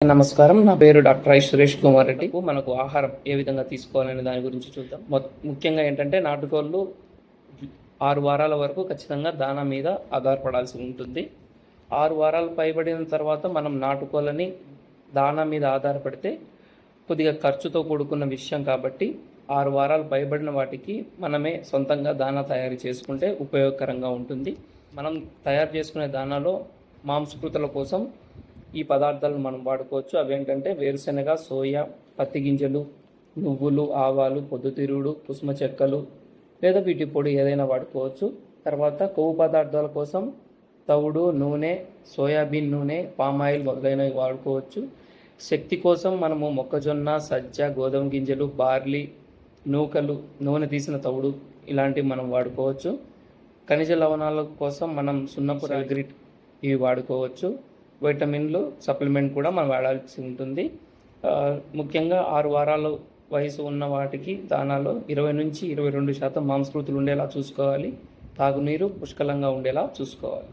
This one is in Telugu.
నమస్కారం. నా పేరు డాక్టర్ ఐ సురేష్ కుమార్ రెడ్డి. మనకు ఆహారం ఏ విధంగా తీసుకోవాలనే దాని గురించి చూద్దాం. ముఖ్యంగా ఏంటంటే నాటుకోళ్ళు 6 వారాల వరకు ఖచ్చితంగా దానా మీద ఆధారపడాల్సి ఉంటుంది. 6 వారాలు పైబడిన తర్వాత మనం నాటుకోళ్ళని దానా మీద ఆధారపడితే కొద్దిగా ఖర్చుతో కూడుకున్న విషయం కాబట్టి 6 వారాలు పైబడిన వాటికి మనమే సొంతంగా దానా తయారు చేసుకుంటే ఉపయోగకరంగా ఉంటుంది. మనం తయారు చేసుకునే దానాలో మాంసకృతుల కోసం ఈ పదార్థాలను మనం వాడుకోవచ్చు. అవేంటంటే వేరుశెనగ, సోయా, పత్తి గింజలు, నువ్వులు, ఆవాలు, పొద్దుతిరుగుడు, కుసుమ చెక్కలు లేదా వీటి పొడి ఏదైనా వాడుకోవచ్చు. తర్వాత కొవ్వు పదార్థాల కోసం తవుడు, నూనె, సోయాబీన్ నూనె, పామాయిల్ మొదలైనవి వాడుకోవచ్చు. శక్తి కోసం మనము మొక్కజొన్న, సజ్జ, గోధుమ గింజలు, బార్లీ, నూకలు, నూనె తీసిన తవుడు ఇలాంటివి మనం వాడుకోవచ్చు. ఖనిజ లవణాల కోసం మనం సున్నపు రాగిగ్రిట్ ఇవి వాడుకోవచ్చు. విటమిన్లు సప్లిమెంట్ కూడా మనం వాడాల్సి ఉంటుంది. ముఖ్యంగా 6 వారాల వయసు ఉన్న వాటికి దానాలో 20 నుంచి 22% మాంసకృతులు ఉండేలా చూసుకోవాలి. తాగునీరు పుష్కలంగా ఉండేలా చూసుకోవాలి.